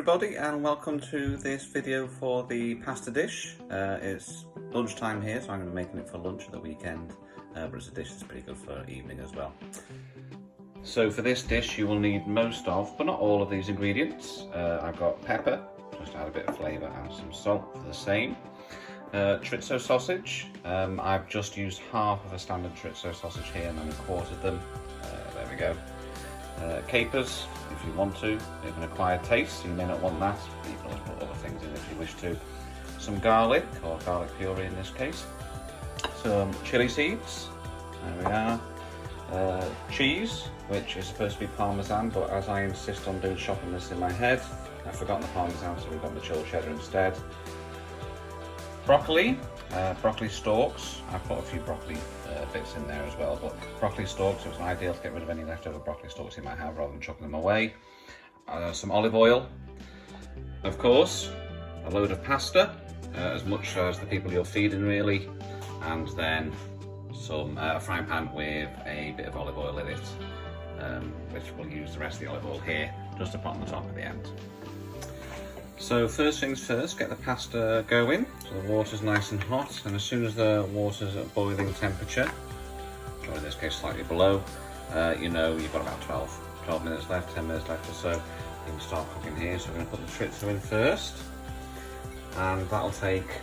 everybody, and welcome to this video for the pasta dish. It's lunchtime here, so I'm going to be making it for lunch at the weekend, but it's a dish that's pretty good for evening as well. So for this dish you will need most of, but not all of these ingredients. I've got pepper, just to add a bit of flavour, and some salt for the same. Chorizo sausage, I've just used half of a standard chorizo sausage here and then quartered them. There we go. Capers, if you want to, they have an acquired taste, so you may not want that, but you can always put other things in if you wish to. Some garlic, or garlic puree in this case. Some chili seeds, there we are. Cheese, which is supposed to be Parmesan, but as I insist on doing shopping lists in my head, I've forgotten the Parmesan, so we've got the chilled cheddar instead. Broccoli, broccoli stalks. I put a few broccoli bits in there as well, but broccoli stalks, so it's ideal to get rid of any leftover broccoli stalks you might have rather than chucking them away. Some olive oil, of course, a load of pasta, as much as the people you're feeding really, and then some frying pan with a bit of olive oil in it, which we'll use the rest of the olive oil here just to put on the top at the end. So first things first, get the pasta going. So the water's nice and hot, and as soon as the water's at boiling temperature, or in this case slightly below, you know you've got about 12 minutes left, 10 minutes left or so. You can start cooking here. So we're going to put the chorizo in first, and that'll take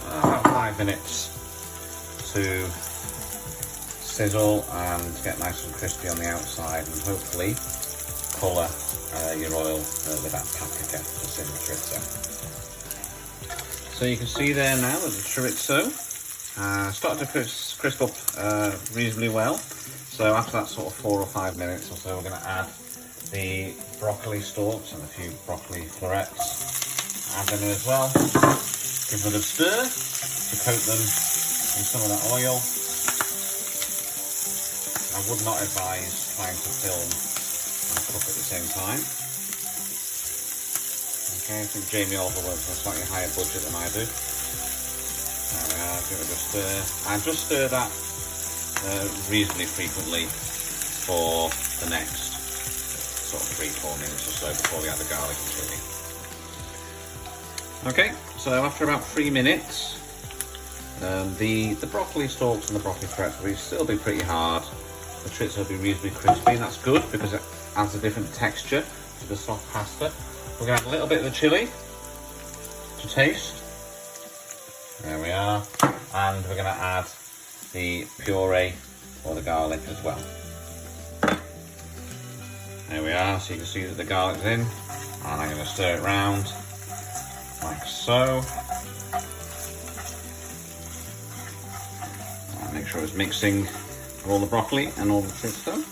about 5 minutes to sizzle and get nice and crispy on the outside, and hopefully colour your oil with that paprika that's in the chorizo. So you can see there now that the chorizo started to crisp up reasonably well. So after that sort of 4 or 5 minutes or so, we're going to add the broccoli stalks and a few broccoli florets. Add them in as well. Give them a good stir to coat them in some of that oil. I would not advise trying to film and cook at the same time. Okay, I think Jamie Oliver works on a slightly higher budget than I do. There we are, give it a stir. And just stir that reasonably frequently for the next sort of 3-4 minutes or so before we add the garlic and chili. Okay, so after about 3 minutes, the broccoli stalks and the broccoli florets will still be pretty hard. The chorizo will be reasonably crispy, and that's good because it adds a different texture to the soft pasta. We're going to add a little bit of the chili to taste. There we are. And we're going to add the puree or the garlic as well. There we are. So you can see that the garlic's in. And I'm going to stir it round like so. And make sure it's mixing all the broccoli and all the chorizo.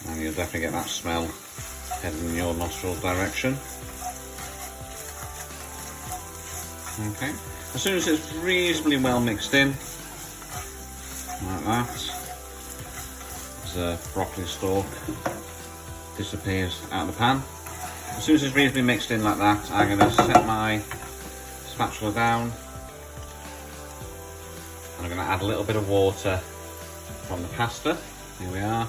And you'll definitely get that smell heading in your nostril direction. Okay, as soon as it's reasonably well mixed in, like that, as the broccoli stalk disappears out of the pan. As soon as it's reasonably mixed in like that, I'm going to set my spatula down, and I'm going to add a little bit of water from the pasta. Here we are.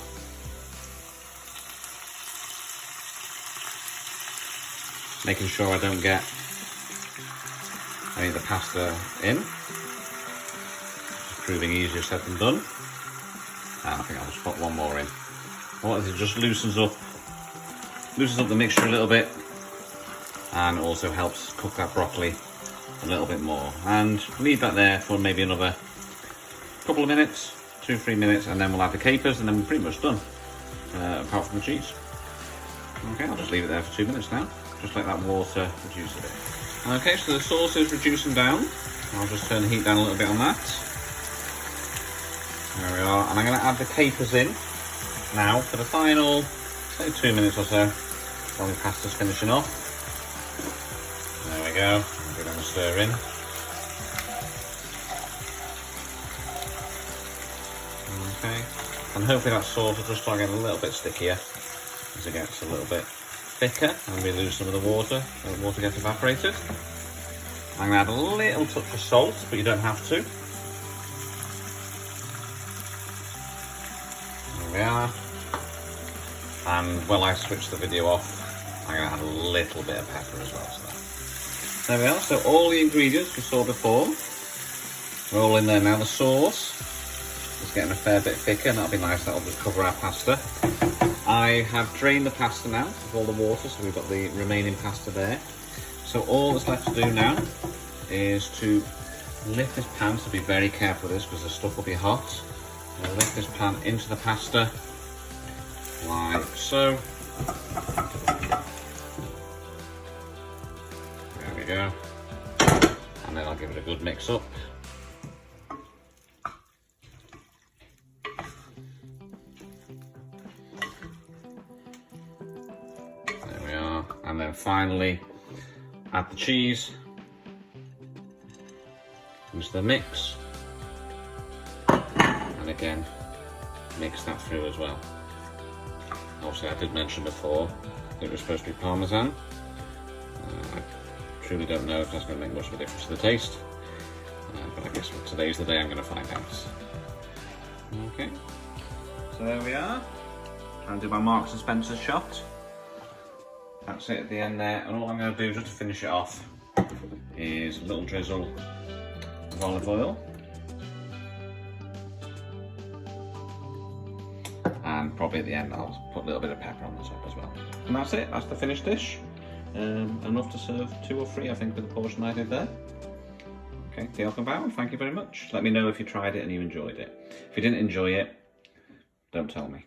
Making sure I don't get any of the pasta in. It's proving easier said than done. And I think I'll just put one more in. What is it? Just loosens up the mixture a little bit, and also helps cook that broccoli a little bit more. And leave that there for maybe another couple of minutes, 2-3 minutes, and then we'll add the capers, and then we're pretty much done, apart from the cheese. Okay, I'll just leave it there for 2 minutes now. Just let that water reduce a bit. Okay, so the sauce is reducing down. I'll just turn the heat down a little bit on that. There we are. And I'm going to add the capers in now for the final, say 2 minutes or so, while the pasta's finishing off. There we go. I'll give them a stir in. Okay. And hopefully that sauce will just start getting a little bit stickier as it gets a little bit thicker and we lose some of the water, so the water gets evaporated. I'm going to add a little touch of salt, but you don't have to. There we are. And when I switch the video off, I'm going to add a little bit of pepper as well. So there we are. So all the ingredients we saw before, are all in there now. The sauce is getting a fair bit thicker, and that'll be nice. That'll just cover our pasta. I have drained the pasta now of all the water, so we've got the remaining pasta there. So all that's left to do now is to lift this pan, so be very careful with this because the stuff will be hot. We'll lift this pan into the pasta, like so. There we go. And then I'll give it a good mix up. There we are. And then finally, add the cheese into the mix, and again mix that through as well. Obviously, I did mention before it was supposed to be Parmesan. I truly don't know if that's going to make much of a difference to the taste, but I guess today's the day I'm going to find out. Okay, so there we are. Trying to do my Marks and Spencer shot. That's it at the end there, and all I'm going to do just to finish it off is a little drizzle of olive oil, and probably at the end I'll put a little bit of pepper on the top as well. And that's it, that's the finished dish. Enough to serve 2 or 3, I think, with the portion I did there. Okay, the welcome bow, thank you very much. Let me know if you tried it and you enjoyed it. If you didn't enjoy it, don't tell me.